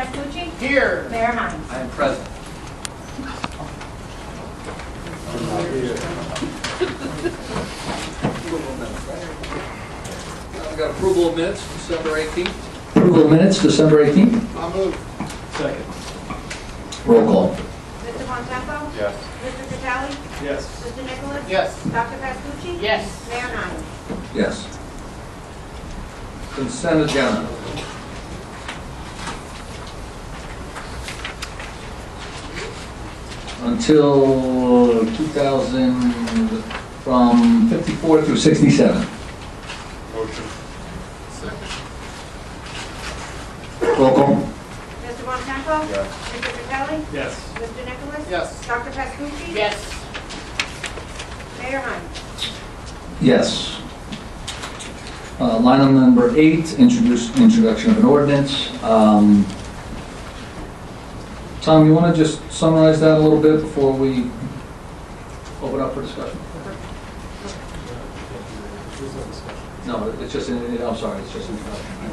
Pascucci? Here. Mayor Hines? I am present. I've got approval of minutes, December 18th. Approval of minutes, December 18th. I'll move. Second. Roll call. Mr. Bontempo? Yes. Mr. Catali? Yes. Mr. Nicholas? Yes. Dr. Pascucci? Yes. Mayor Hines? Yes. Consent agenda. Until 2000, from 54 through 67. Motion. Second. Roll call. Mr. Bontempo? Yes. Mr. Catali? Yes. Mr. Nicholas? Yes. Dr. Pascucci? Yes. Mayor Hines? Yes. Line item number 8, introduction of an ordinance. Tom, you want to just summarize that a little bit before we open up for discussion? No, it's just, I'm sorry, it's just introduction.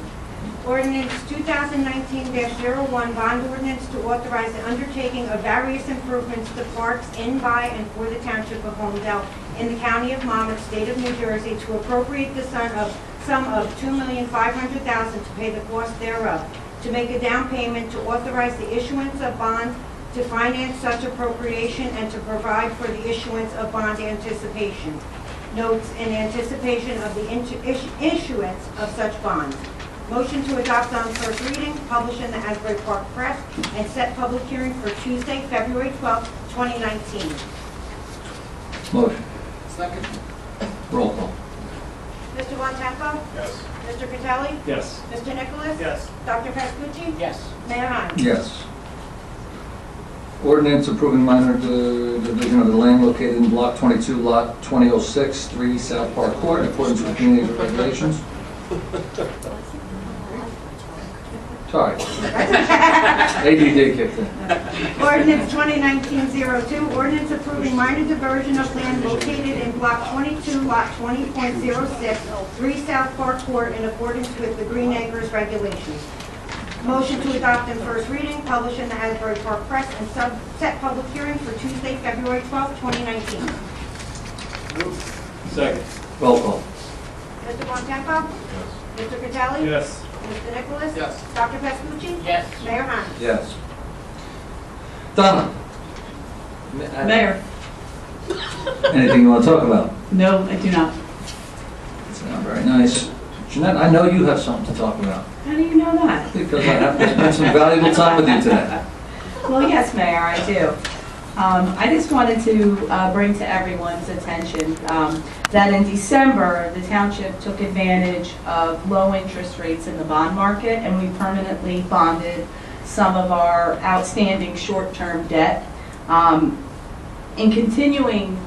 Ordinance 2019-01, bond ordinance to authorize the undertaking of various improvements to parks in, by, and for the Township of Holmdel in the County of Monmouth, State of New Jersey, to appropriate the sum of $2,500,000 to pay the cost thereof, to make a down payment, to authorize the issuance of bonds to finance such appropriation, and to provide for the issuance of bond anticipation notes in anticipation of the issuance of such bonds. Motion to adopt on first reading, published in the Asbury Park Press, and set public hearing for Tuesday, February 12, 2019. Motion. Second. Roll call. Mr. Bontempo? Yes. Mr. Catali? Yes. Mr. Nicholas? Yes. Dr. Pascucci? Yes. Mayor Hines? Yes. Ordinance approving minor division of the land located in Block 22, Lot 2006, 3 South Park Court, in accordance with community regulations. Sorry. ADD kicked in. Ordinance 2019-02, ordinance approving minor diversion of land located in Block 22, Lot 20.06, 3 South Park Court, in accordance with the Green Acres regulations. Motion to adopt in first reading, published in the Asbury Park Press, and set public hearing for Tuesday, February 12, 2019. Second. Roll call. Mr. Bontempo? Yes. Mr. Catali? Yes. Mr. Nicholas? Yes. Dr. Pascucci? Yes. Mayor Hines? Yes. Donna? Mayor? Anything you want to talk about? No, I do not. It's not very nice. Jeanette, I know you have something to talk about, How do you know that? because I have to spend some valuable time with you today. Well, yes, Mayor, I do. I just wanted to bring to everyone's attention that in December, the township took advantage of low interest rates in the bond market, and we permanently bonded some of our outstanding short-term debt. In continuing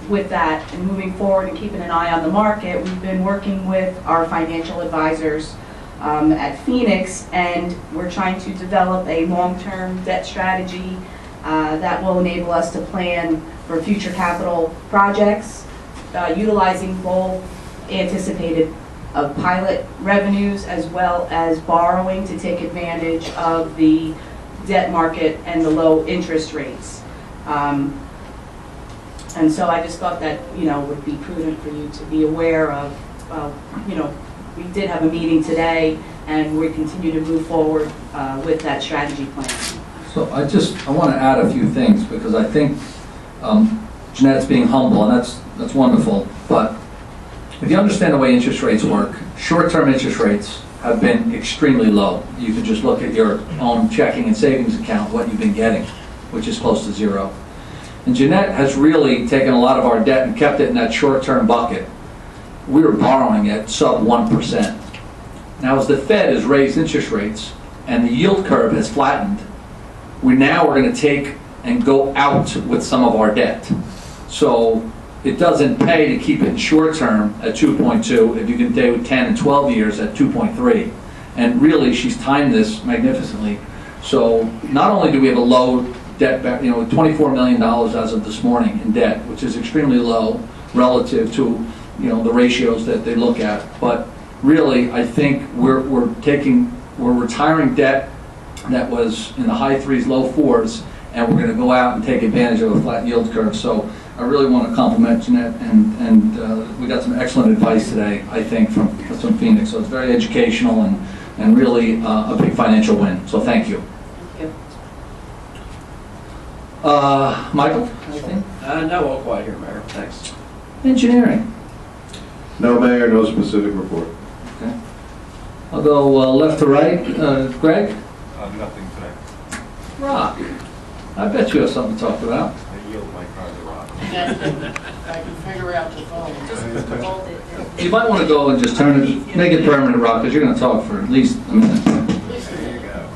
with that and moving forward and keeping an eye on the market, we've been working with our financial advisors at Phoenix, and we're trying to develop a long-term debt strategy that will enable us to plan for future capital projects, utilizing both anticipated pilot revenues as well as borrowing to take advantage of the debt market and the low interest rates. And so I just thought that, would be prudent for you to be aware of, we did have a meeting today, and we continue to move forward with that strategy plan. So I want to add a few things, because I think Jeanette's being humble, and that's wonderful. But if you understand the way interest rates work, short-term interest rates have been extremely low. You can just look at your own checking and savings account, what you've been getting, which is close to zero. And Jeanette has really taken a lot of our debt and kept it in that short-term bucket. We were borrowing at sub 1%. Now, as the Fed has raised interest rates and the yield curve has flattened, we're going to take and go out with some of our debt. So it doesn't pay to keep it short term at 2.2 if you can do 10 and 12 years at 2.3. And really, she's timed this magnificently. So not only do we have a low debt, $24 million as of this morning in debt, which is extremely low relative to the ratios that they look at. But really, I think we're retiring debt that was in the high 3s, low 4s, and we're going to go out and take advantage of a flat yield curve. So I really want to compliment Jeanette, and we got some excellent advice today, I think, from Phoenix. So it's very educational and really a big financial win. So thank you. Thank you. Michael, anything? No, all quiet here, Mayor. Thanks. Engineering. No, Mayor, no specific report. Okay. I'll go left to right. Greg? Nothing today. Rock. I bet you have something to talk about. I yield my car to Rob. I can figure out the phone. You might want to go and just turn it, make it permanent, Rock, because you're going to talk for at least a minute. There you go.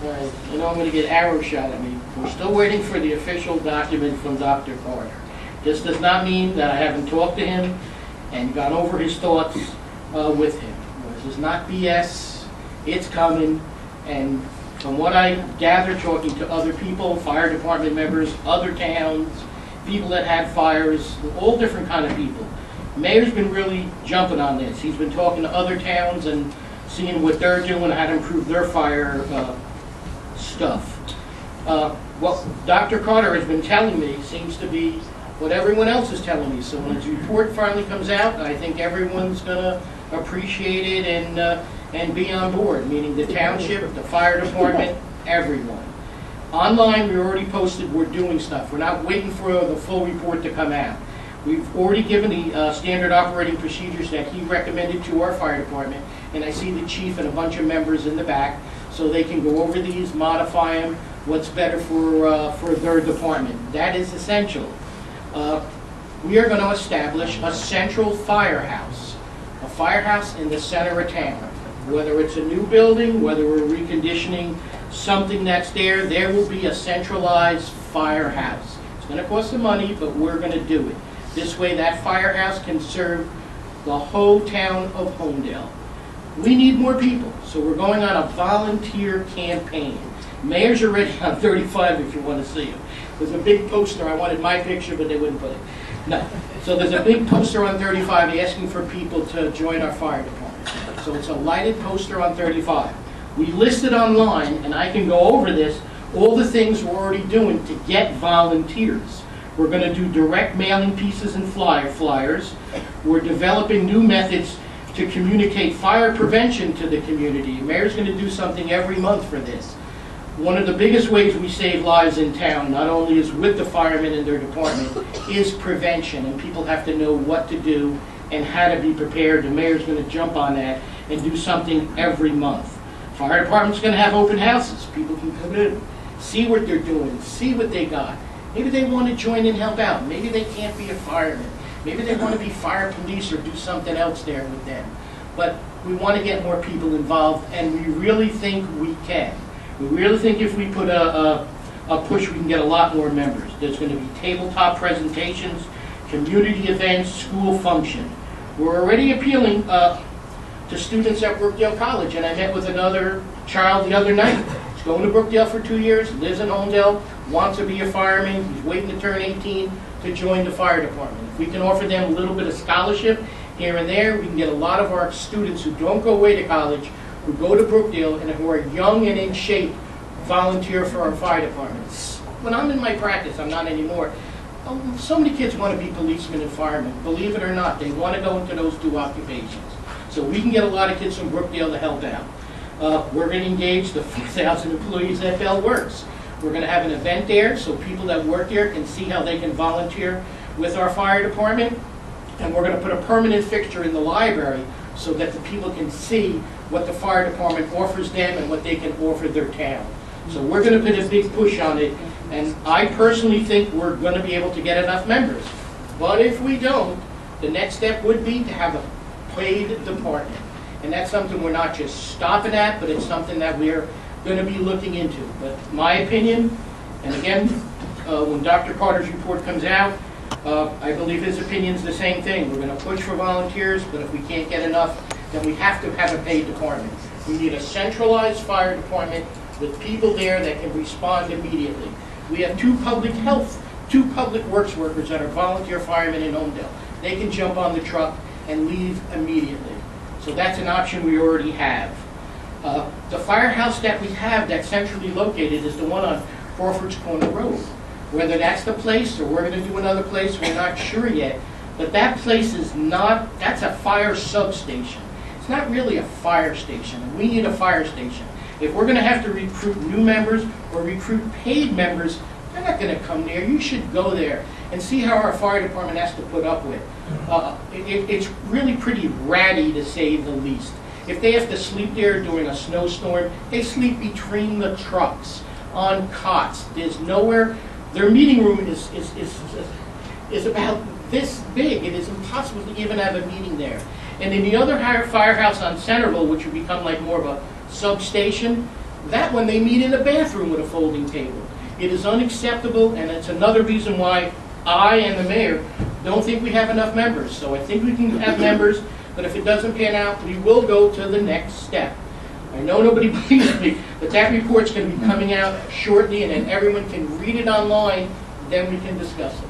Right, you know I'm going to get arrow shot at me. We're still waiting for the official document from Dr. Carter. This does not mean that I haven't talked to him and gone over his thoughts with him. This is not BS. It's coming. And from what I gather, talking to other people, fire department members, other towns, people that had fires, all different kind of people, Mayor's been really jumping on this. He's been talking to other towns and seeing what they're doing, how to improve their fire stuff. What Dr. Carter has been telling me seems to be what everyone else is telling me. So when his report finally comes out, I think everyone's going to appreciate it and be on board, meaning the township, the fire department, everyone. Online, we already posted we're doing stuff. We're not waiting for the full report to come out. We've already given the standard operating procedures that he recommended to our fire department, and I see the chief and a bunch of members in the back, so they can go over these, modify them, what's better for their department. That is essential. We are going to establish a central firehouse, a firehouse in the center of town. Whether it's a new building, whether we're reconditioning something that's there, there will be a centralized firehouse. It's going to cost some money, but we're going to do it. This way that firehouse can serve the whole town of Holmdel. We need more people, so we're going on a volunteer campaign. Mayor's already on 35 if you want to see him. There's a big poster. I wanted my picture, but they wouldn't put it. No. So there's a big poster on 35 asking for people to join our fire department. So it's a lighted poster on 35. We listed online, and I can go over this, all the things we're already doing to get volunteers. We're going to do direct mailing pieces and flyers. We're developing new methods to communicate fire prevention to the community. Mayor's going to do something every month for this. One of the biggest ways we save lives in town, not only is with the firemen and their department, is prevention, and people have to know what to do and how to be prepared. The mayor's going to jump on that and do something every month. Fire department's going to have open houses. People can come in, see what they're doing, see what they got. Maybe they want to join and help out. Maybe they can't be a fireman. Maybe they want to be fire police or do something else there with them. But we want to get more people involved, and we really think we can. We really think if we put a push, we can get a lot more members. There's going to be tabletop presentations, community events, school function. We're already appealing to students at Brookdale College, and I met with another child the other night. He's going to Brookdale for 2 years, lives in Holmdel, wants to be a fireman. He's waiting to turn 18 to join the fire department. If we can offer them a little bit of scholarship here and there, we can get a lot of our students who don't go away to college, who go to Brookdale and who are young and in shape, volunteer for our fire departments. When I'm in my practice, I'm not anymore, so many kids want to be policemen and firemen. Believe it or not, they want to go into those two occupations. So we can get a lot of kids from Brookdale to help out. We're going to engage the 4,000 employees at Bell Works. We're going to have an event there so people that work there can see how they can volunteer with our fire department. And we're going to put a permanent fixture in the library so that the people can see what the fire department offers them and what they can offer their town. So we're going to put a big push on it, and I personally think we're going to be able to get enough members. But if we don't, the next step would be to have a paid department. And that's something we're not just stopping at, but it's something that we're going to be looking into. But my opinion, and again, when Dr. Carter's report comes out, I believe his opinion's the same thing. We're going to push for volunteers, but if we can't get enough, then we have to have a paid department. We need a centralized fire department with people there that can respond immediately. We have two public works workers that are volunteer firemen in Holmdel. They can jump on the truck and leave immediately. So that's an option we already have. The firehouse that we have that's centrally located is the one on Crawford's Corner Road. Whether that's the place or we're going to do another place, we're not sure yet. But that place is not, that's a fire substation. It's not really a fire station, and we need a fire station. If we're going to have to recruit new members or recruit paid members, they're not going to come there. You should go there and see how our fire department has to put up with. It's really pretty ratty, to say the least. If they have to sleep there during a snowstorm, they sleep between the trucks, on cots. There's nowhere. Their meeting room is about this big. It is impossible to even have a meeting there. And in the other firehouse on Centerville, which would become like more of a substation, that one they meet in a bathroom with a folding table. It is unacceptable, and it's another reason why I and the mayor don't think we have enough members. So I think we can have members, but if it doesn't pan out, we will go to the next step. I know nobody believes me, but that report's going to be coming out shortly, and then everyone can read it online, then we can discuss it.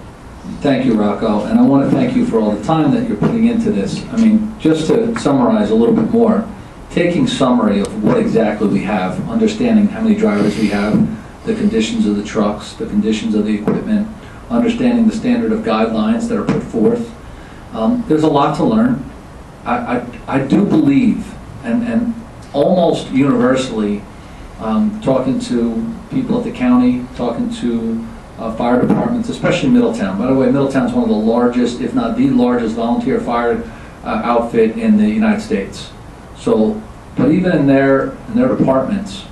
Thank you, Rocco, and I want to thank you for all the time that you're putting into this. I mean, just to summarize a little bit more, taking summary of what exactly we have, understanding how many drivers we have, the conditions of the trucks, the conditions of the equipment, understanding the standard of guidelines that are put forth. There's a lot to learn. I do believe, and almost universally, talking to people at the county, talking to fire departments, especially Middletown. By the way, Middletown's one of the largest, if not the largest, volunteer fire outfit in the United States. So, but even in their departments,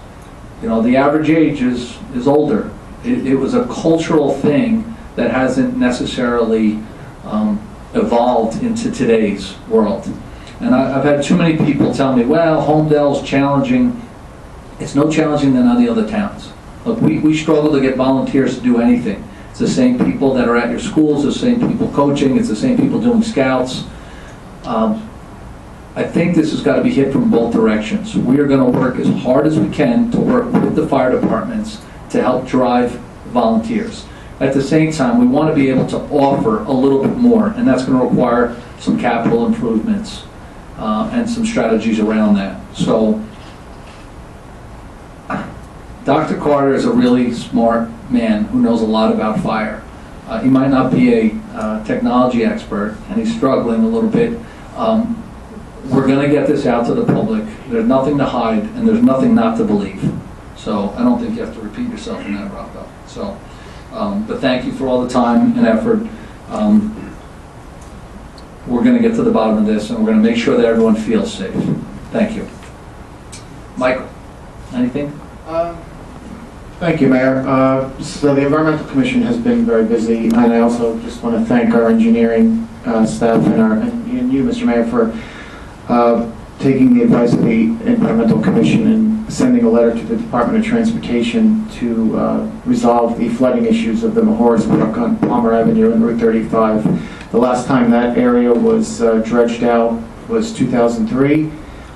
you know, the average age is older. It was a cultural thing that hasn't necessarily evolved into today's world. And I've had too many people tell me, well, Holmdel's challenging. It's no challenging than any other towns. Look, we struggle to get volunteers to do anything. It's the same people that are at your schools, the same people coaching, it's the same people doing scouts. I think this has got to be hit from both directions. We are going to work as hard as we can to work with the fire departments to help drive volunteers. At the same time, we want to be able to offer a little bit more, and that's going to require some capital improvements and some strategies around that. So, Dr. Carter is a really smart man who knows a lot about fire. He might not be a technology expert, and he's struggling a little bit. We're going to get this out to the public. There's nothing to hide, and there's nothing not to believe. So I don't think you have to repeat yourself in that, Rocco. So, but thank you for all the time and effort. We're going to get to the bottom of this, and we're going to make sure that everyone feels safe. Thank you. Michael, anything? Thank you, Mayor. So the Environmental Commission has been very busy, and I also just want to thank our engineering staff and you, Mr. Mayor, for taking the advice of the Environmental Commission and sending a letter to the Department of Transportation to resolve the flooding issues of the Mahoras Brook on Palmer Avenue and Route 35. The last time that area was dredged out was 2003.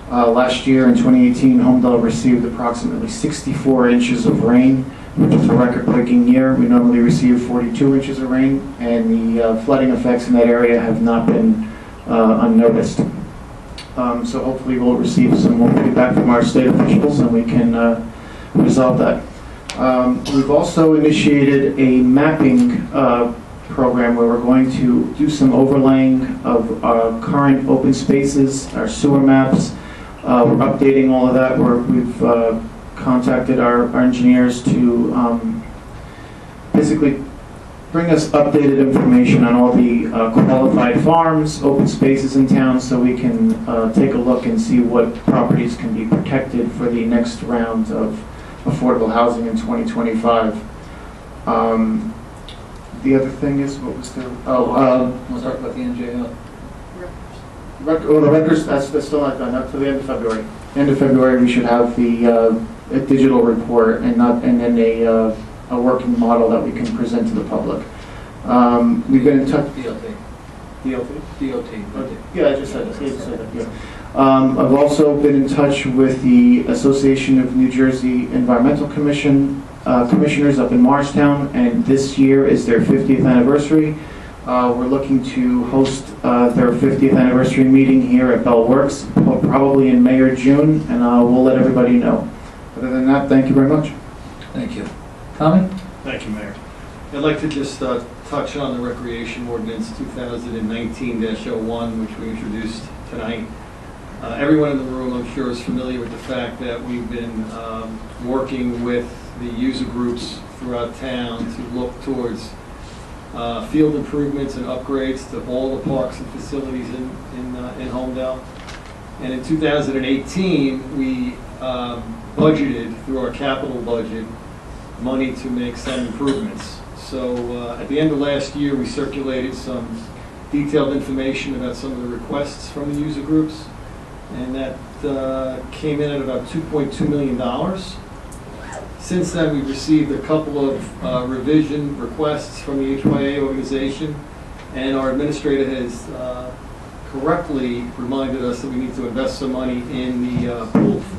Last year in 2018, Holmdel received approximately 64 inches of rain, which is a record-breaking year. We normally receive 42 inches of rain, and the flooding effects in that area have not been unnoticed. So hopefully we'll receive some more feedback from our state officials and we can resolve that. We've also initiated a mapping program where we're going to do some overlaying of our current open spaces, our sewer maps. We're updating all of that. We've contacted our engineers to basically bring us updated information on all the qualified farms, open spaces in town, so we can take a look and see what properties can be protected for the next round of affordable housing in 2025. The other thing is, what was the... We'll talk about the NJO. The records, that's still not done, up to the end of February. End of February, we should have the a digital report and then a working model that we can present to the public. We've been in touch. DOT. Yeah, I just said that. Yeah. I've also been in touch with the Association of New Jersey Environmental Commission commissioners up in Morristown, and this year is their 50th anniversary. We're looking to host their 50th anniversary meeting here at Bell Works, probably in May or June, and we'll let everybody know. Other than that, thank you very much. Thank you. Tommy? Thank you, Mayor. I'd like to just touch on the recreation ordinance 2019-01, which we introduced tonight. Everyone in the room, I'm sure, is familiar with the fact that we've been working with the user groups throughout town to look towards field improvements and upgrades to all the parks and facilities in Holmdel. And in 2018, we budgeted through our capital budget money to make some improvements. So at the end of last year, we circulated some detailed information about some of the requests from the user groups, and that came in at about $2.2 million. Since then, we've received a couple of revision requests from the HYA organization, and our administrator has correctly reminded us that we need to invest some money in the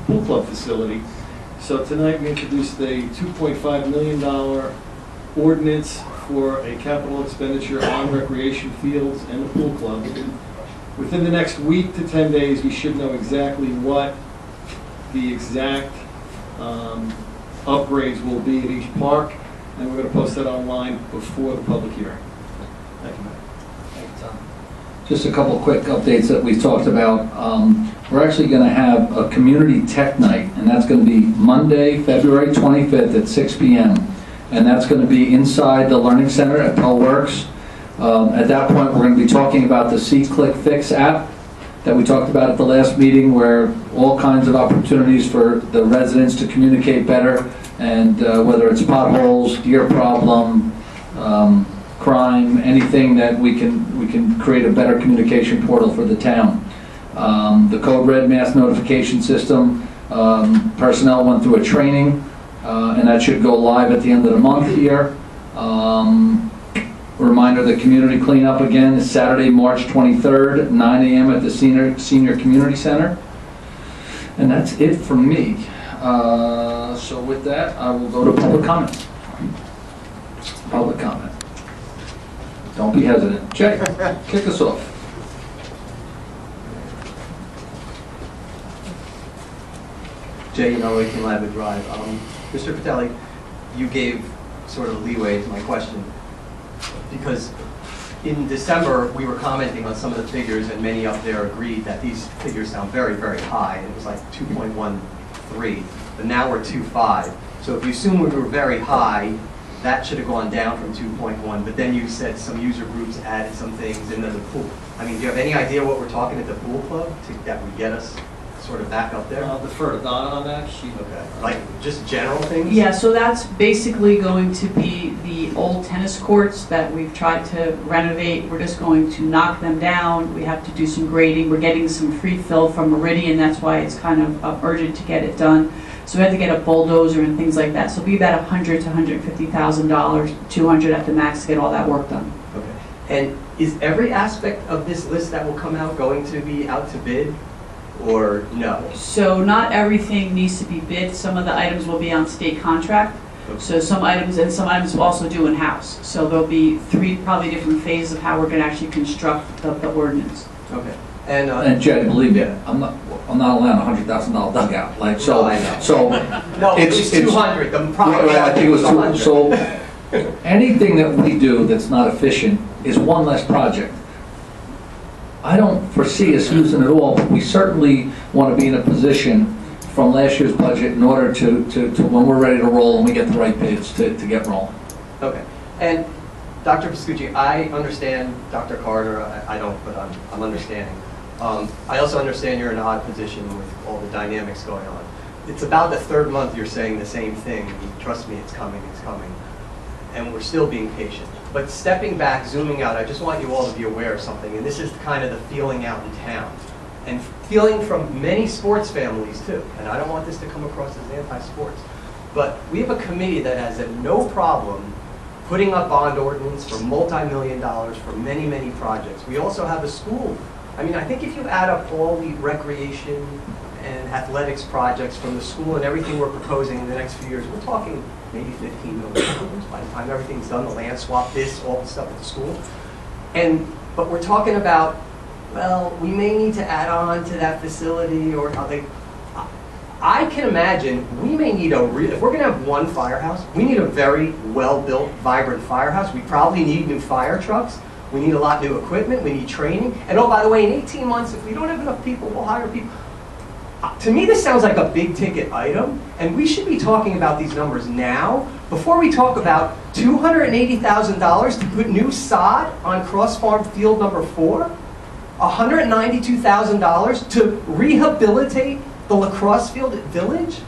pool club facility. So tonight we introduced a $2.5 million ordinance for a capital expenditure on recreation fields and the pool club. Within the next week to 10 days, we should know exactly what the exact upgrades will be at each park, and we're going to post that online before the public hearing. Thank you, Mayor. Thank you, Tom. Just a couple quick updates that we talked about. We're actually going to have a community tech night, and that's going to be Monday, February 25th at 6 p.m. And that's going to be inside the Learning Center at Bell Works. At that point, we're going to be talking about the See, Click, Fix app that we talked about at the last meeting, where all kinds of opportunities for the residents to communicate better, and whether it's potholes, deer problem, crime, anything that we can create a better communication portal for the town. The Code Red mass notification system, personnel went through a training, and that should go live at the end of the month here. Reminder, the community cleanup again is Saturday, March 23rd, 9 a.m. at the Senior Community Center. And that's it from me. So with that, I will go to public comment. Public comment. Don't be hesitant. Jay, kick us off. Jay, King Labba Drive. Mr. Patelli, you gave sort of leeway to my question, because in December, we were commenting on some of the figures, and many up there agreed that these figures sound very, very high. It was like 2.13, but now we're 2.5. So if you assume we were very high, that should have gone down from 2.1, but then you said some user groups added some things into the pool. I mean, do you have any idea what we're talking at the pool club that would get us sort of back up there? I'll defer to Donna on that. Okay, like just general things? Yeah, so that's basically going to be the old tennis courts that we've tried to renovate. We're just going to knock them down. We have to do some grading. We're getting some free fill from Meridian. That's why it's kind of urgent to get it done. So we have to get a bulldozer and things like that. So it'll be about $100,000 to $150,000, $200 at the max to get all that work done. Okay. And is every aspect of this list that will come out going to be out to bid, or no? So not everything needs to be bid. Some of the items will be on state contract. So some items, and some items we'll also do in-house. So there'll be three probably different phases of how we're going to actually construct the ordinance. Okay. And Jed, believe me, I'm not allowing a $100,000 dugout. Like so, No, I know. so no, it's 200. The problem I think it was 200. So anything that we do that's not efficient is one less project. I don't foresee us using it all, but we certainly want to be in a position from last year's budget in order to when we're ready to roll and we get the right bids to get rolling. Okay. And Dr. Pascucci, I understand, Dr. Carter, I don't, but I'm understanding. I also understand you're in an odd position with all the dynamics going on. It's about the third month you're saying the same thing. Trust me, it's coming, and we're still being patient. But stepping back, zooming out, I just want you all to be aware of something, and this is kind of the feeling out in town, and feeling from many sports families too, and I don't want this to come across as anti-sports, but we have a committee that has no problem putting up bond ordinance for multi-million dollars for many, many projects. We also have a school. I mean, I think if you add up all the recreation and athletics projects from the school and everything we're proposing in the next few years, we're talking maybe $15 million by the time everything's done, the land swap, this, all the stuff at the school. But we're talking about, well, we may need to add on to that facility or how they, I can imagine we may need if we're gonna have one firehouse, we need a very well-built, vibrant firehouse. We probably need new fire trucks. We need a lot of new equipment. We need training. And oh, by the way, in 18 months, if we don't have enough people, we'll hire people. To me, this sounds like a big ticket item, and we should be talking about these numbers now before we talk about $280,000 to put new sod on Cross Farm Field number 4, $192,000 to rehabilitate the lacrosse field at Village.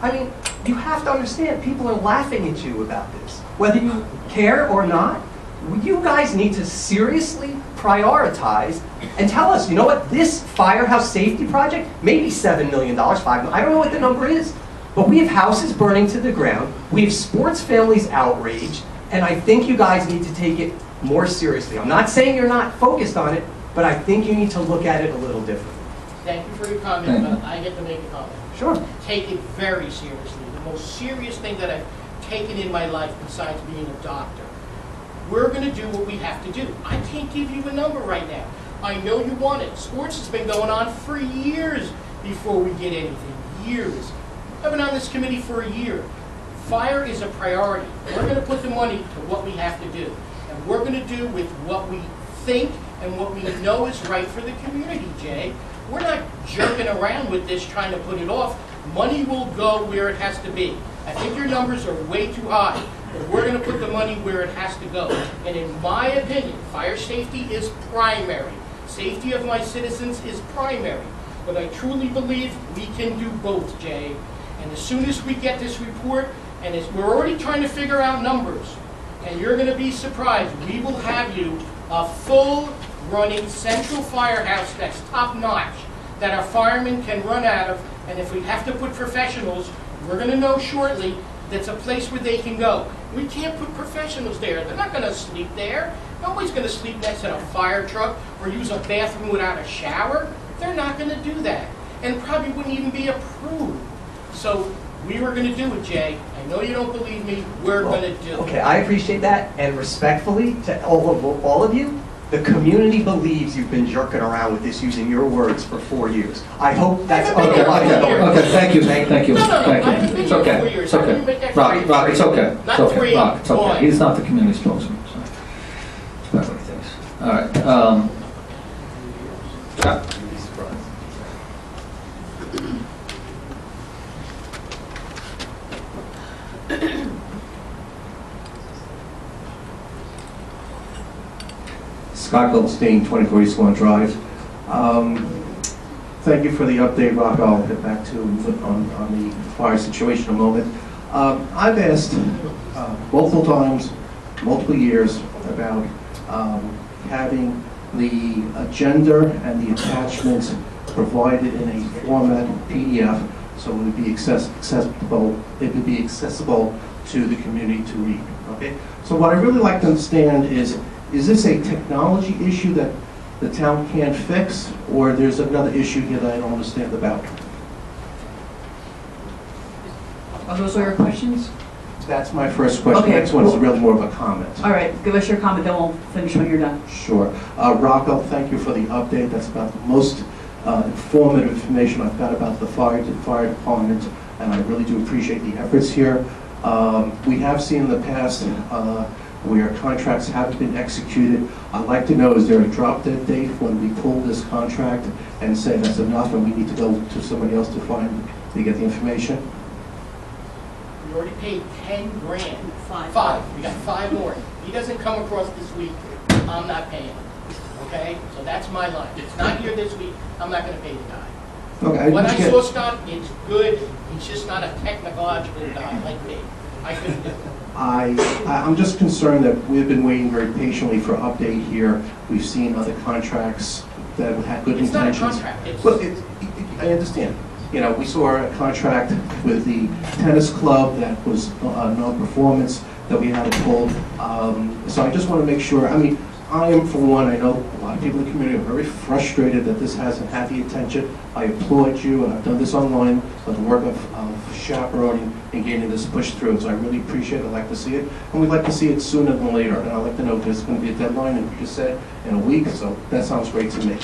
I mean, you have to understand, people are laughing at you about this. Whether you care or not, you guys need to seriously prioritize and tell us, you know what, this firehouse safety project, maybe $7 million, $5 million, I don't know what the number is, but we have houses burning to the ground, we have sports families outraged, and I think you guys need to take it more seriously. I'm not saying you're not focused on it, but I think you need to look at it a little differently. Thank you for your comment, but I get to make a comment. Sure. Take it very seriously. The most serious thing that I've taken in my life besides being a doctor. We're going to do what we have to do. I can't give you a number right now. I know you want it. Sports has been going on for years before we get anything. Years. I've been on this committee for a year. Fire is a priority. We're going to put the money to what we have to do. And we're going to do with what we think and what we know is right for the community, Jay. We're not jerking around with this trying to put it off. Money will go where it has to be. I think your numbers are way too high. But we're going to put the money where it has to go. And in my opinion, fire safety is primary. Safety of my citizens is primary. But I truly believe we can do both, Jay. And as soon as we get this report, and we're already trying to figure out numbers, and you're going to be surprised, we will have you a full running central firehouse that's top notch, that our firemen can run out of, and if we have to put professionals, we're going to know shortly that's a place where they can go. We can't put professionals there. They're not going to sleep there. Nobody's going to sleep next to a fire truck or use a bathroom without a shower. They're not going to do that. And probably wouldn't even be approved. So we were going to do it, Jay. I know you don't believe me. We're going to do it. Okay, I appreciate that. And respectfully to all of you, the community believes you've been jerking around with this, using your words, for 4 years. I hope that's Okay, thank you. It's okay, it's okay. Rock, it's okay. It's okay, Rock, it's okay. He's not the community spokesman, so. That's what he thinks. All right, Scott? Scott Goldstein, 24 East Lawn Drive. Thank you for the update, Rock. I'll get back to on the fire situation in a moment. I've asked multiple times, multiple years, about having the agenda and the attachments provided in a format PDF, so it would be accessible. It would be accessible to the community to read. Okay. So what I really like to understand is this a technology issue that the town can't fix, or there's another issue here that I don't understand about? Are those all your questions? That's my first question. Okay, The next one is cool. really more of a comment. All right, give us your comment, then we'll finish when you're done. Sure. Rocco, thank you for the update. That's about the most informative information I've got about the fire department, and I really do appreciate the efforts here. We have seen in the past where contracts haven't been executed. I'd like to know, is there a drop dead date when we pull this contract and say that's enough and we need to go to somebody else to get the information? We already paid 10 grand. Five. We got 5 more. He doesn't come across this week, I'm not paying him. Okay? So that's my line. If it's not here this week, I'm not going to pay the guy. Okay, What I just get- saw, Scott, it's good. He's just not a technological guy like me. I couldn't do it. I'm just concerned that we've been waiting very patiently for update here. We've seen other contracts that had good It's not a intentions. contract. It's- Well, I understand. You know, we saw a contract with the tennis club that was non-performance that we had to pull. So I just want to make sure, I mean, I am, for one, I know a lot of people in the community are very frustrated that this hasn't had the attention. I applaud you, and I've done this online, but the work of chaperoning and getting this pushed through. So I really appreciate it. I'd like to see it, and we'd like to see it sooner than later. And I'd like to know if there's going to be a deadline, and you just said in a week, so that sounds great to me.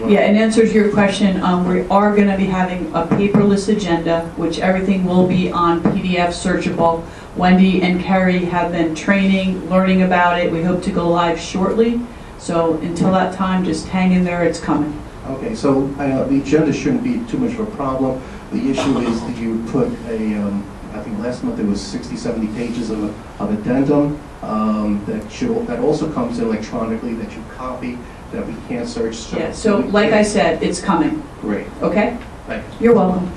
Yeah, in answer to your question, we are going to be having a paperless agenda, which everything will be on PDF searchable. Wendy and Kerry have been training, learning about it. We hope to go live shortly. So until that time, just hang in there, it's coming. Okay, so the agenda shouldn't be too much of a problem. The issue is that you put I think last month it was 60, 70 pages of addendum that also comes in electronically that you copy, that we can't search. Yeah, so like I said, it's coming. Great. Okay? Thank you. You're welcome.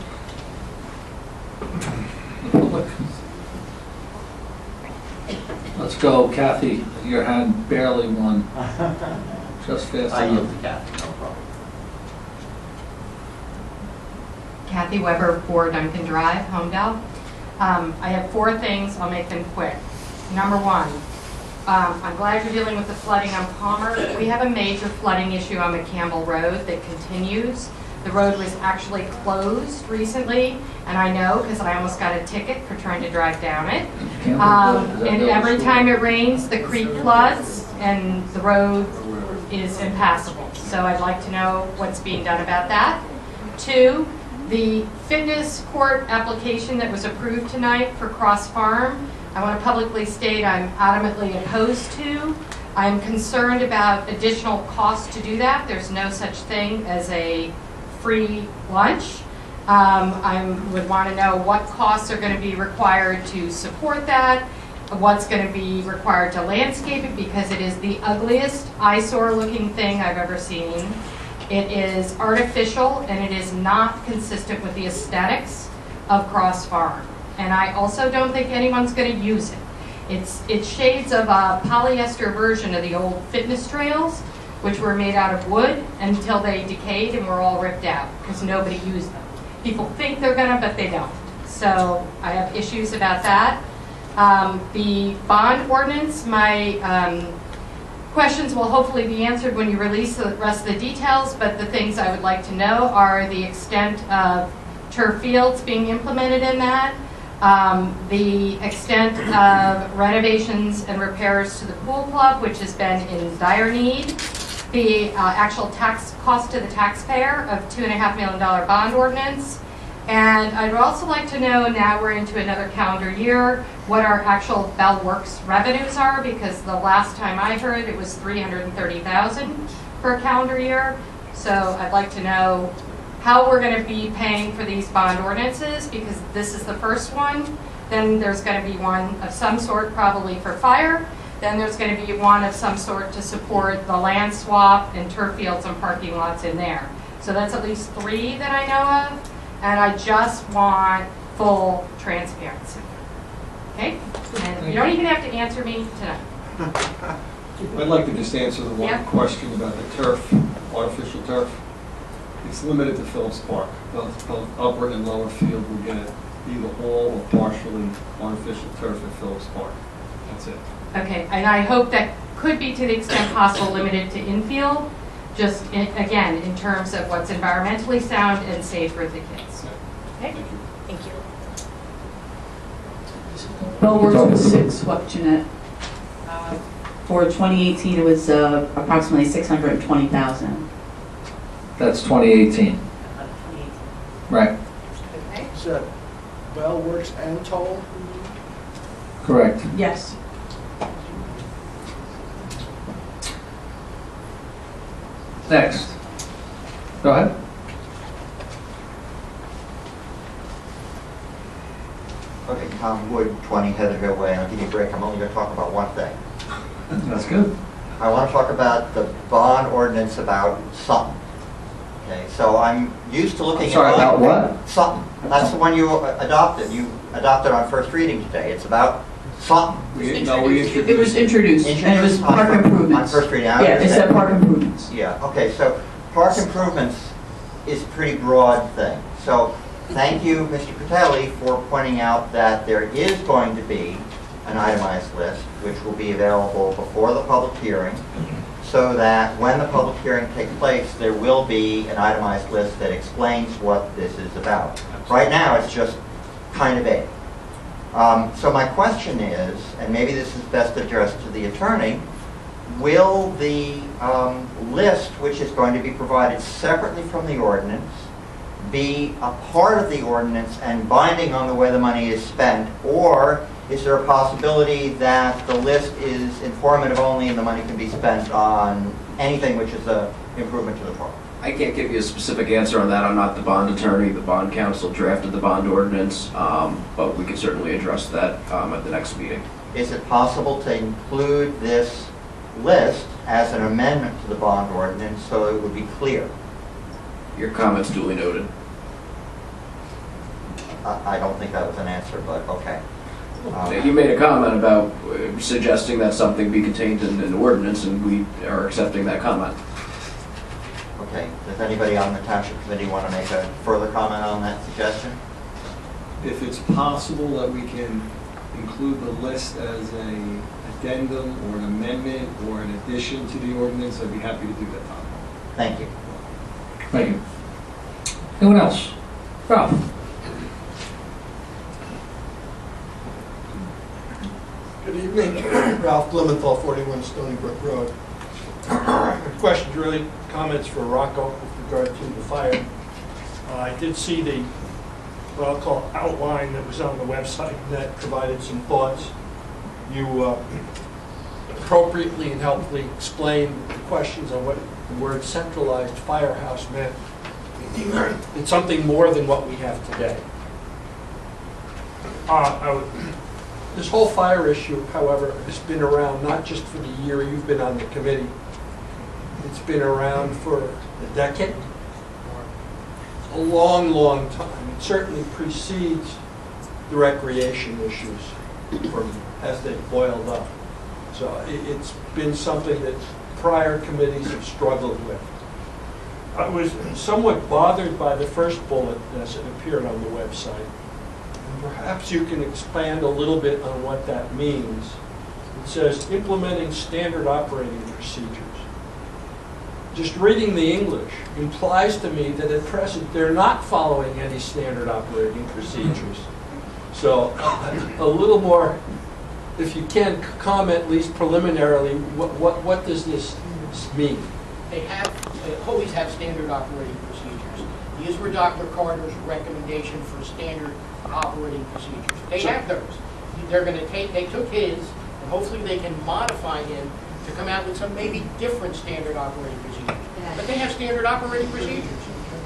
Public. Let's go, Kathy. Your hand barely won. Just fast I yield enough. to Kathy, no problem. Kathy Weber, 4 Duncan Drive, Holmdel. I have 4 things. I'll make them quick. Number 1, I'm glad you're dealing with the flooding on Palmer. We have a major flooding issue on McCampbell Road that continues. The road was actually closed recently, and I know because I almost got a ticket for trying to drive down it. And every time it rains, the creek floods, and the road is impassable. So I'd like to know what's being done about that. 2, the fitness court application that was approved tonight for Cross Farm, I want to publicly state I'm adamantly opposed to. I'm concerned about additional costs to do that. There's no such thing as a free lunch. I would want to know what costs are going to be required to support that, what's going to be required to landscape it, because it is the ugliest eyesore looking thing I've ever seen. It is artificial and it is not consistent with the aesthetics of Cross Farm. And I also don't think anyone's going to use it. It's shades of a polyester version of the old fitness trails, which were made out of wood until they decayed and were all ripped out because nobody used them. People think they're gonna, but they don't. So I have issues about that. The bond ordinance, my questions will hopefully be answered when you release the rest of the details, but the things I would like to know are the extent of turf fields being implemented in that, the extent of renovations and repairs to the pool club, which has been in dire need, the actual tax cost to the taxpayer of $2.5 million bond ordinance. And I'd also like to know, now we're into another calendar year, what our actual Bell Works revenues are, because the last time I heard it was $330,000 for a calendar year. So I'd like to know how we're going to be paying for these bond ordinances, because this is the first one. Then there's going to be one of some sort probably for fire. Then there's going to be one of some sort to support the land swap and turf fields and parking lots in there. So that's at least 3 that I know of. And I just want full transparency. Okay? And you don't even have to answer me tonight. I'd like to just answer the one question about the turf, artificial turf. It's limited to Phillips Park. Both upper and lower field will get either all or partially artificial turf at Phillips Park. That's it. Okay, and I hope that could be, to the extent possible, limited to infield, just again, in terms of what's environmentally sound and safe for the kids. Okay? Thank you. Bell Works was 6, what, Jeanette? For 2018, it was approximately $620,000. That's 2018. Right. Okay. Is that Bell Works and toll? Correct. Yes. Next. Go ahead. Okay, Tom Wood, 20 Heather Hill Way. I'll give you a break. I'm only going to talk about one thing. That's good. I want to talk about the bond ordinance about Sutton. Okay, so I'm used to looking I'm sorry, at... about what? Sutton. That's the one you adopted. You adopted on first reading today. It's about Sutton. It was introduced, and it was park on improvements. first reading. Yeah, it said park improvements. Yeah, okay, so park improvements is a pretty broad thing. So thank you, Mr. Patelli, for pointing out that there is going to be an itemized list, which will be available before the public hearing, so that when the public hearing takes place, there will be an itemized list that explains what this is about. Right now, it's just kind of vague. So my question is, and maybe this is best addressed to the attorney, will the list, which is going to be provided separately from the ordinance, be a part of the ordinance and binding on the way the money is spent, or is there a possibility that the list is informative only and the money can be spent on anything which is an improvement to the park? I can't give you a specific answer on that. I'm not the bond attorney. The bond counsel drafted the bond ordinance, but we can certainly address that at the next meeting. Is it possible to include this list as an amendment to the bond ordinance so it would be clear? Your comment's duly noted. I don't think that was an answer, but okay. You made a comment about suggesting that something be contained in an ordinance, and we are accepting that comment. Okay. Does anybody on the township committee want to make a further comment on that suggestion? If it's possible that we can include the list as an addendum or an amendment or an addition to the ordinance, I'd be happy to do that, Tom. Thank you. Thank you. Anyone else? Ralph? Good evening, Ralph Blumenthal, 41 Stony Brook Road. Questions, really, comments for Rocco with regard to the fire. I did see the, what I'll call outline that was on the website that provided some thoughts. You appropriately and helpfully explained the questions on what the word centralized firehouse meant. It's something more than what we have today. This whole fire issue, however, has been around not just for the year you've been on the committee. It's been around for a decade, a long, long time. It certainly precedes the recreation issues as they boiled up. So it's been something that prior committees have struggled with. I was somewhat bothered by the first bullet as it appeared on the website. Perhaps you can expand a little bit on what that means. It says implementing standard operating procedures. Just reading the English implies to me that at present they're not following any standard operating procedures. So a little more, if you can comment at least preliminarily, what does this mean? They always have standard operating procedures. These were Dr. Carter's recommendation for standard operating procedures. They have those. They took his, and hopefully they can modify him to come out with some maybe different standard operating procedures. But they have standard operating procedures.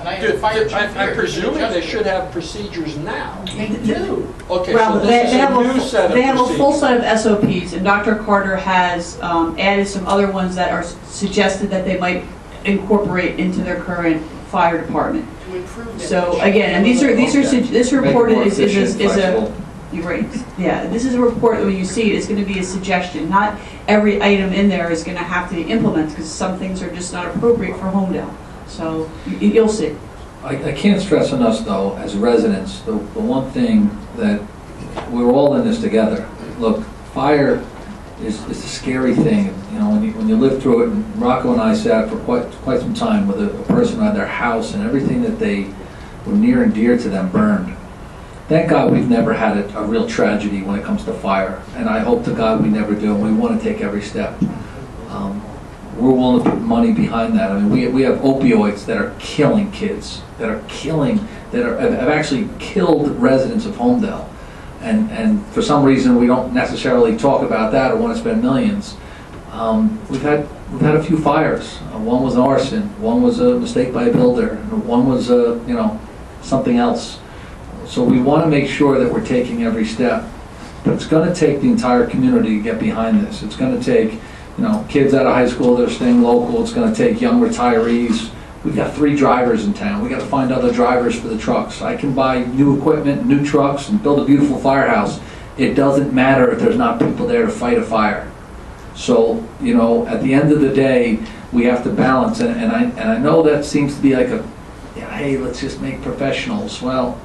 And I have the fire chief here. I'm presuming they should have procedures now. They do. Okay, Well, so this is a new set of they have a full procedures. set of SOPs, and Dr. Carter has added some other ones that are suggested that they might incorporate into their current fire department. To improve them. So again, and this report Make it more is efficient, a, flexible. you're right, yeah, this is a report that when you see it, it's gonna be a suggestion. Not every item in there is gonna have to be implemented, because some things are just not appropriate for Holmdel. So you'll see. I can't stress enough, though, as residents, the one thing that we're all in this together. Look, fire is a scary thing. You know, when you live through it, and Rocco and I sat for quite some time with a person on their house, and everything that they were near and dear to them burned. Thank God we've never had a real tragedy when it comes to fire, and I hope to God we never do, and we want to take every step. We're willing to put money behind that. I mean, we have opioids that are killing kids, that have actually killed residents of Holmdel. And for some reason, we don't necessarily talk about that or want to spend millions. We've had a few fires. One was an arson, one was a mistake by a builder, and one was something else. So we want to make sure that we're taking every step. But it's going to take the entire community to get behind this. It's going to take kids out of high school that are staying local. It's going to take young retirees. We've got 3 drivers in town. We've got to find other drivers for the trucks. I can buy new equipment, new trucks, and build a beautiful firehouse. It doesn't matter if there's not people there to fight a fire. So, at the end of the day, we have to balance. And I know that seems to be like hey, let's just make professionals. Well,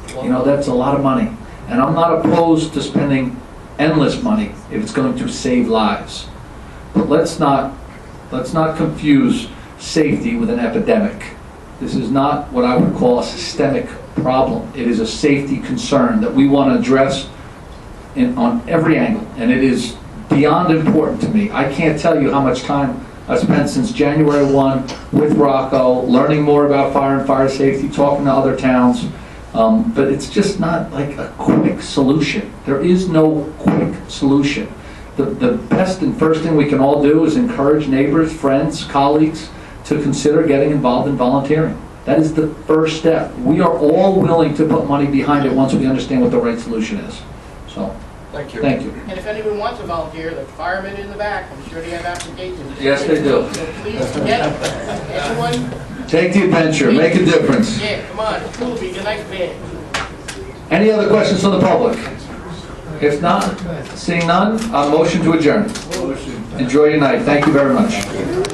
that's a lot of money. And I'm not opposed to spending endless money if it's going to save lives. But let's not confuse safety with an epidemic. This is not what I would call a systemic problem. It is a safety concern that we want to address on every angle, and it is beyond important to me. I can't tell you how much time I've spent since January 1 with Rocco, learning more about fire and fire safety, talking to other towns, but it's just not like a quick solution. There is no quick solution. The best and first thing we can all do is encourage neighbors, friends, colleagues to consider getting involved in volunteering. That is the first step. We are all willing to put money behind it once we understand what the right solution is. So, Thank you. thank you. And if anyone wants to volunteer, the firemen in the back, I'm sure they have applications. Yes, they do. So please get anyone. Take the adventure, make a difference. Yeah, come on, it's cool, be a nice band. Any other questions from the public? If not, seeing none, motion to adjourn. Enjoy your night. Thank you very much.